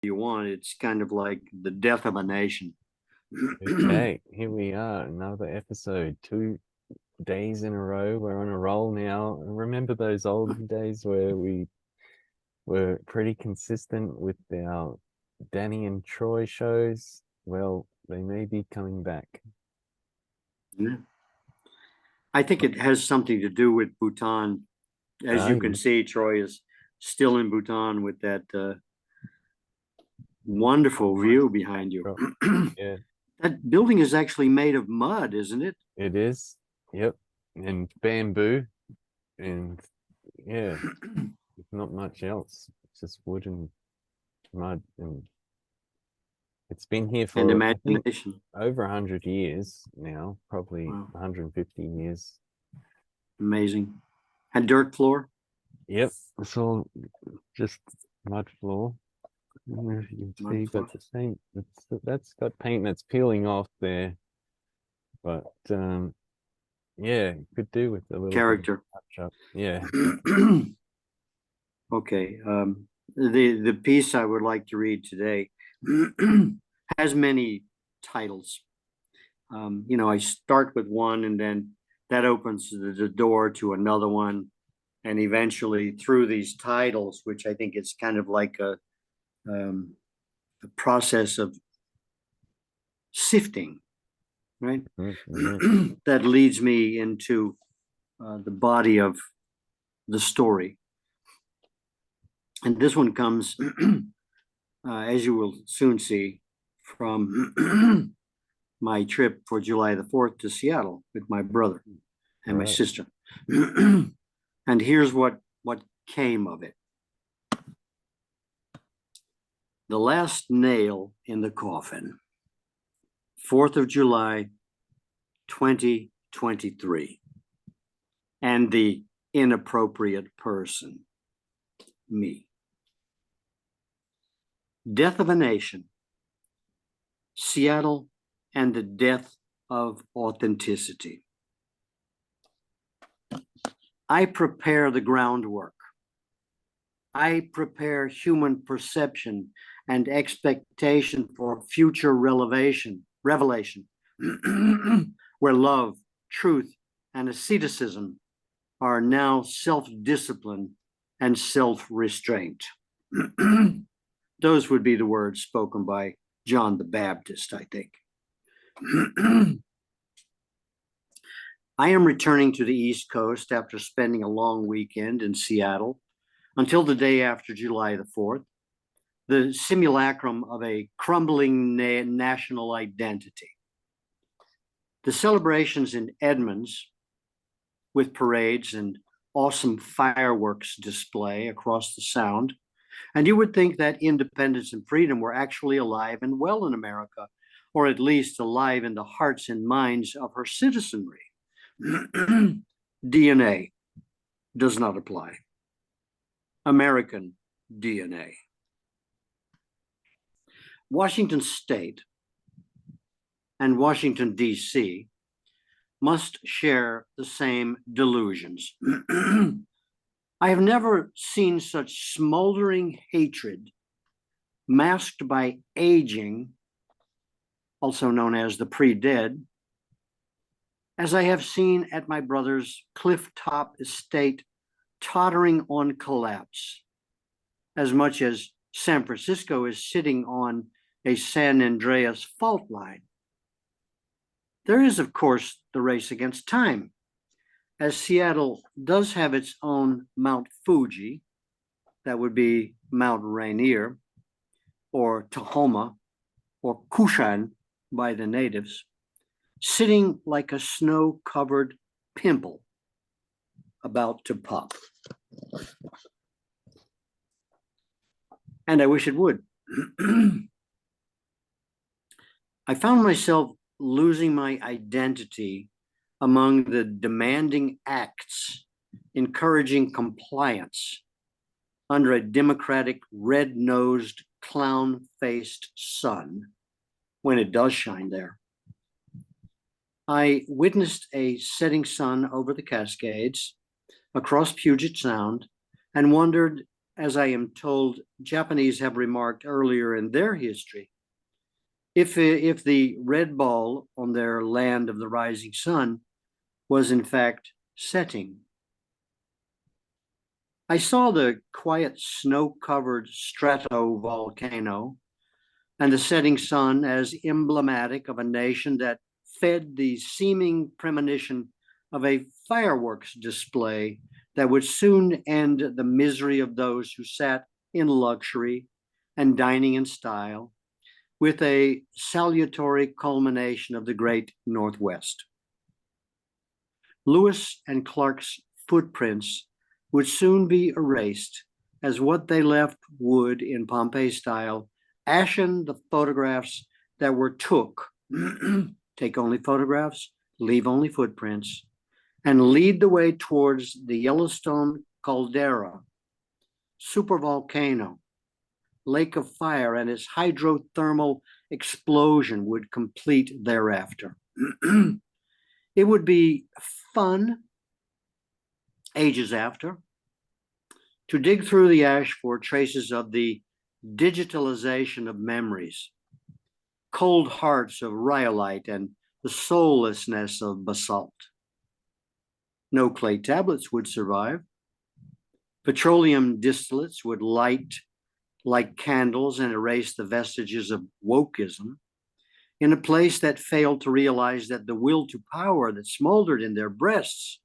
you want. It's kind of like the death of a nation. Okay, here we are, another episode. 2 days in a row. We're on a roll now. Remember those olden days where we were pretty consistent with our Danny and Troy shows? Well, they may be coming back. Yeah. I think it has something to do with Bhutan. As Ah, you can see, Troy is still in Bhutan with that wonderful view behind you. yeah, That building is actually made of mud, isn't it? it is. Yep. And bamboo and yeah, not much else. It's just wood and mud and it's been here And for, I think, imagination. over 100 years now, probably Wow, 150 years. amazing. And dirt floor. Yep, it's all just mud floor. I don't know if you can Mud see, floor. but the paint that's got paint that's peeling off there. But yeah, could do with a little bit of Character. touch up. Yeah. Okay. The piece I would like to read today has many titles. I start with one, and then that opens the door to another one, and eventually through these titles, which I think is kind of like a process of sifting, right? Mm-hmm. That leads me into the body of the story. And this one comes, as you will soon see, from my trip for July the 4th to Seattle with my brother All and my right. sister. And here's what came of it. The last nail in the coffin, 4th of July, 2023. And the inappropriate person, me. Death of a Nation, Seattle, and the death of authenticity. I prepare the groundwork. I prepare human perception and expectation for future revelation, where love, truth, and asceticism are now self-discipline and self-restraint. Those would be the words spoken by John the Baptist, I think. I am returning to the East Coast after spending a long weekend in Seattle until the day after July the 4th, the simulacrum of a crumbling national identity. The celebrations in Edmonds, with parades and awesome fireworks display across the Sound, and you would think that independence and freedom were actually alive and well in America, or at least alive in the hearts and minds of her citizenry. DNA does not apply. American DNA. Washington State and Washington, D.C. must share the same delusions. I have never seen such smoldering hatred masked by aging, also known as the pre-dead, as I have seen at my brother's cliff-top estate tottering on collapse, as much as San Francisco is sitting on a San Andreas fault line. There is, of course, the race against time, as Seattle does have its own Mount Fuji, that would be Mount Rainier, or Tahoma, or Kushan by the natives, sitting like a snow-covered pimple about to pop. And I wish it would. I found myself losing my identity among the demanding acts encouraging compliance under a democratic red-nosed clown-faced sun when it does shine there. I witnessed a setting sun over the Cascades across Puget Sound and wondered as I am told, Japanese have remarked earlier in their history, if the red ball on their land of the rising sun was in fact setting. I saw the quiet snow-covered stratovolcano and the setting sun as emblematic of a nation that fed the seeming premonition of a fireworks display that would soon end the misery of those who sat in luxury and dining in style, with a salutary culmination of the great Northwest. Lewis and Clark's footprints would soon be erased, as what they left would, in Pompeii style, ashen the photographs that were took. Take only photographs, leave only footprints, and lead the way towards the Yellowstone caldera, supervolcano, lake of fire, and its hydrothermal explosion would complete thereafter. It would be fun, ages after, to dig through the ash for traces of the digitalization of memories, cold hearts of rhyolite, and the soullessness of basalt. No clay tablets would survive. Petroleum distillates would light like candles and erase the vestiges of wokeism in a place that failed to realize that the will to power that smoldered in their breasts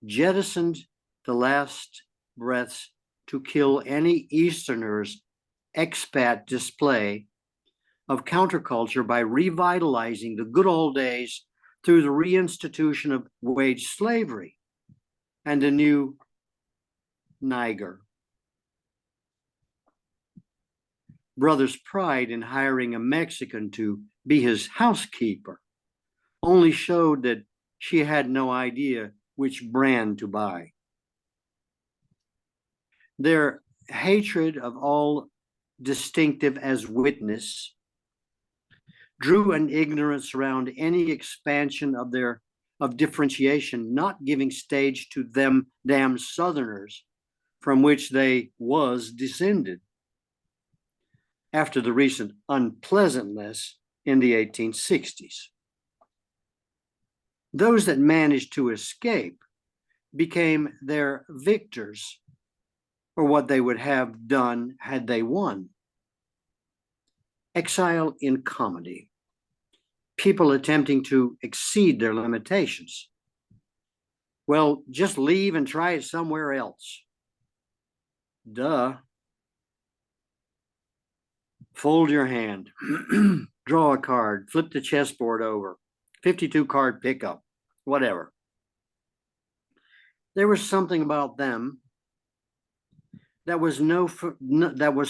jettisoned the last breaths to kill any Easterner's expat display of counterculture by revitalizing the good old days through the reinstitution of wage slavery and a new Niger. Brother's pride in hiring a Mexican to be his housekeeper only showed that she had no idea which brand to buy. Their hatred of all distinctive as witness drew an ignorance around any expansion of differentiation, not giving stage to them damn Southerners from which they was descended after the recent unpleasantness in the 1860s. Those that managed to escape became their victors, or what they would have done had they won. Exile in comedy. People attempting to exceed their limitations. Well, just leave and try it somewhere else. Duh. Fold your hand, draw a card, flip the chessboard over, 52 card pickup, whatever. There was something about them that was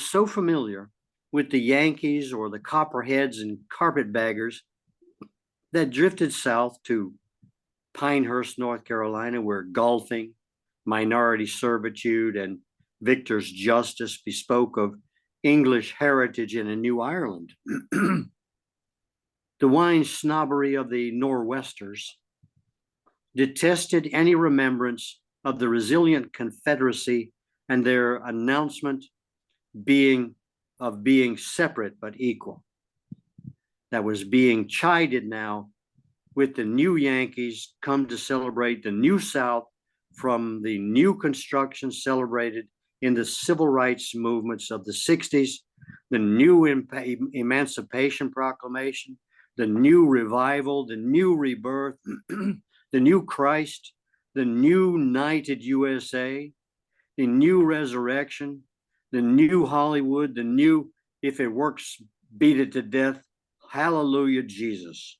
so familiar with the Yankees or the Copperheads and Carpetbaggers that drifted south to Pinehurst, North Carolina, where golfing, minority servitude, and victor's justice bespoke of English heritage in a new Ireland. The wine snobbery of the Nor'westers detested any remembrance of the resilient Confederacy and their announcement of being separate but equal. That was being chided now with the new Yankees come to celebrate the new South from the new construction celebrated in the civil rights movements of the 60s, the new Emancipation Proclamation, the new revival, the new rebirth, the new Christ, the new United USA, the new resurrection, the new Hollywood, the new, if it works, beat it to death, hallelujah, Jesus.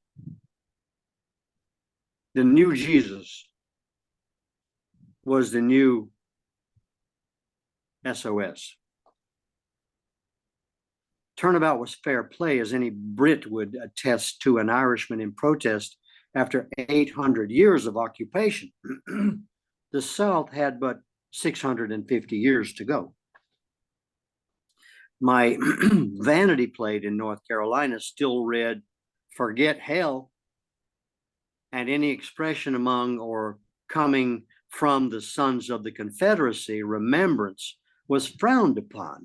The new Jesus was the new SOS. Turnabout was fair play, as any Brit would attest to an Irishman in protest after 800 years of occupation. The South had but 650 years to go. My vanity plate in North Carolina still read, "Forget hell," and any expression among or coming from the sons of the Confederacy, remembrance, was frowned upon.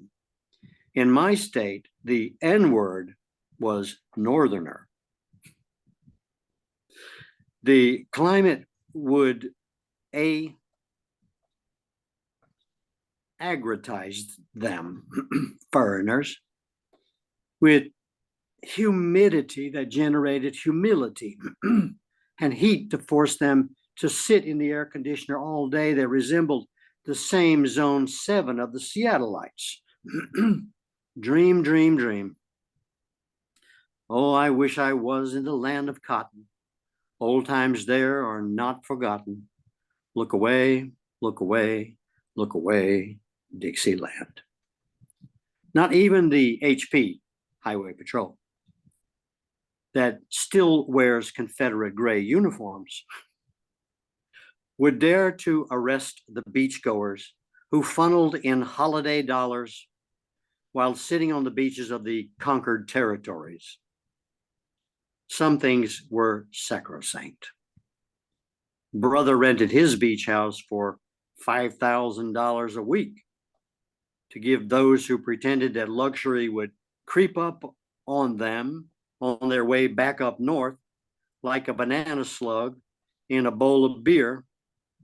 In my state, the N-word was northerner. The climate would aggretize them, foreigners, with humidity that generated humility and heat to force them to sit in the air conditioner all day. They resembled the same zone 7 of the Seattleites. Dream, dream, dream. Oh, I wish I was in the land of cotton. Old times there are not forgotten. Look away, look away, look away, Dixieland. Not even the HP, Highway Patrol, that still wears Confederate gray uniforms, would dare to arrest the beachgoers who funneled in holiday dollars while sitting on the beaches of the conquered territories. Some things were sacrosanct. Brother rented his beach house for $5,000 a week to give those who pretended that luxury would creep up on them on their way back up north like a banana slug in a bowl of beer,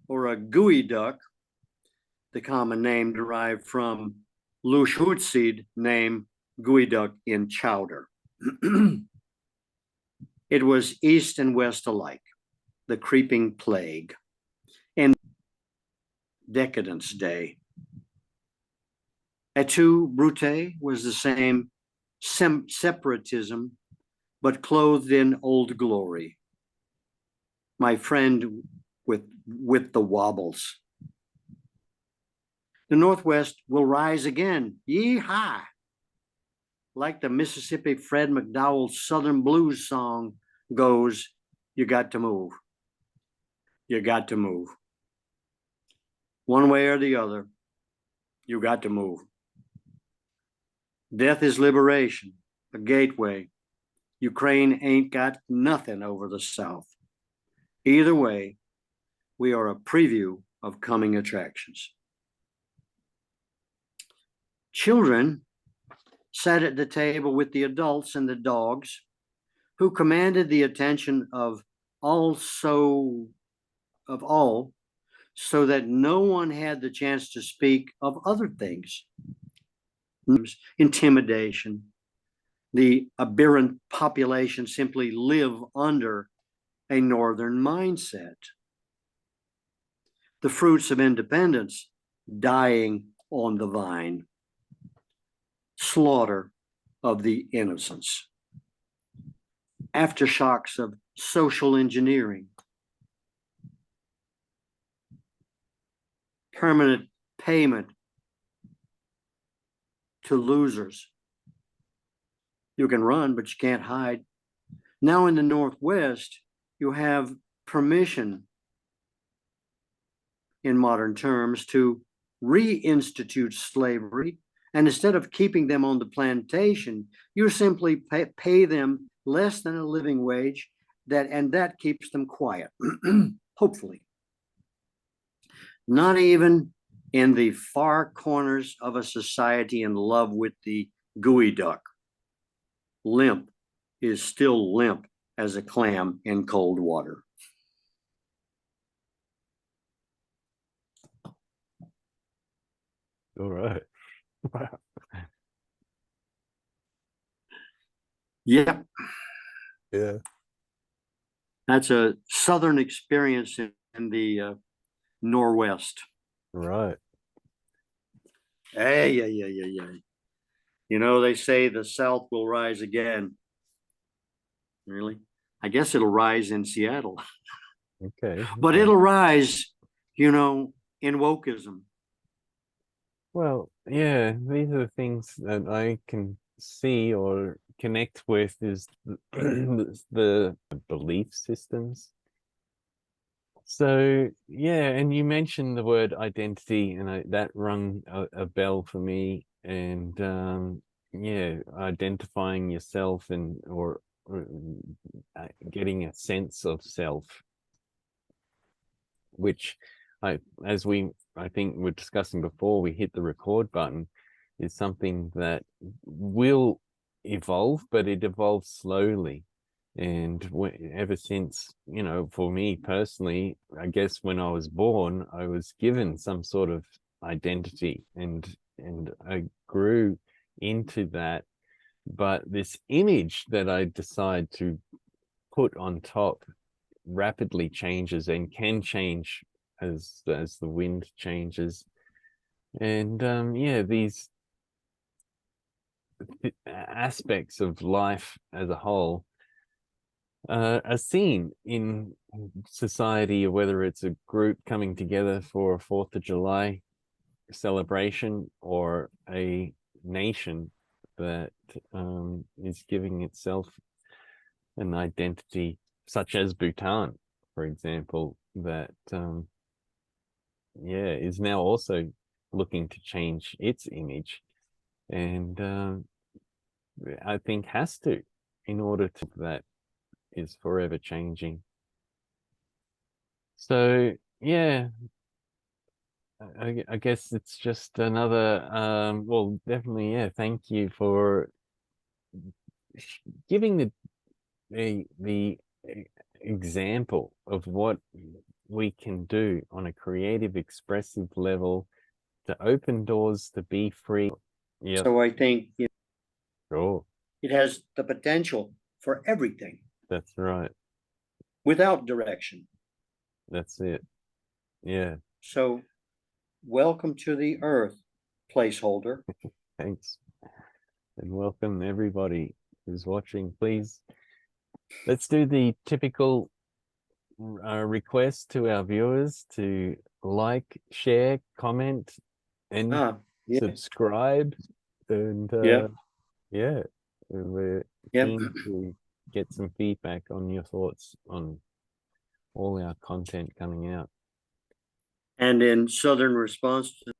or a gooey duck, the common name derived from Lushutseed name gooey duck in chowder. It was east and west alike, the creeping plague, and Decadence Day. Et-tu, Brute was the same separatism, but clothed in old glory. My friend with the wobbles. The Northwest will rise again, yee-haw! Like the Mississippi Fred McDowell Southern Blues song goes, you got to move. You got to move. One way or the other, you got to move. Death is liberation, a gateway. Ukraine ain't got nothing over the South. Either way, we are a preview of coming attractions. Children sat at the table with the adults and the dogs, who commanded the attention of all, so that no one had the chance to speak of other things. Intimidation. The aberrant population simply live under a northern mindset. The fruits of independence dying on the vine. Slaughter of the innocents. Aftershocks of social engineering. Permanent payment to losers. You can run, but you can't hide. Now in the Northwest, you have permission, in modern terms, to reinstitute slavery. And instead of keeping them on the plantation, you simply pay them less than a living wage, and that keeps them quiet, hopefully. Not even in the far corners of a society in love with the gooey duck. Limp is still limp as a clam in cold water. All right. Wow. Yep. Yeah. That's a Southern experience in the Northwest. Right. Hey, yeah. You know, they say the South will rise again. Really? I guess it'll rise in Seattle. Okay. But it'll rise, you know, in wokeism. Well, yeah, these are the things that I can see or connect with is the belief systems. So, yeah, and you mentioned the word identity, and that rung a bell for me. And yeah, identifying yourself or getting a sense of self, which as we I think we're discussing before we hit the record button, is something that will evolve, but it evolves slowly. And ever since, you know, for me personally, I guess when I was born, I was given some sort of identity, and I grew into that. But this image that I decide to put on top rapidly changes and can change as the wind changes. And yeah, these aspects of life as a whole are seen in society, or whether it's a group coming together for a 4th of July celebration, or a nation that is giving itself an identity, such as Bhutan, for example, that yeah, is now also looking to change its image, and I think has to, in order to, that is forever changing. So yeah, I guess it's just another well, definitely, yeah, thank you for giving the example of what we can do on a creative, expressive level to open doors to be free. Yeah, So I think sure, it has the potential for everything that's right. without direction. That's it. Yeah, So welcome to the earth, placeholder. thanks. And welcome everybody who's watching. Please, let's do the typical request to our viewers to like, share, comment, and Yeah, subscribe. And yeah, yeah, we're yeah. keen to get some feedback on your thoughts on all our content coming out. And in southern response to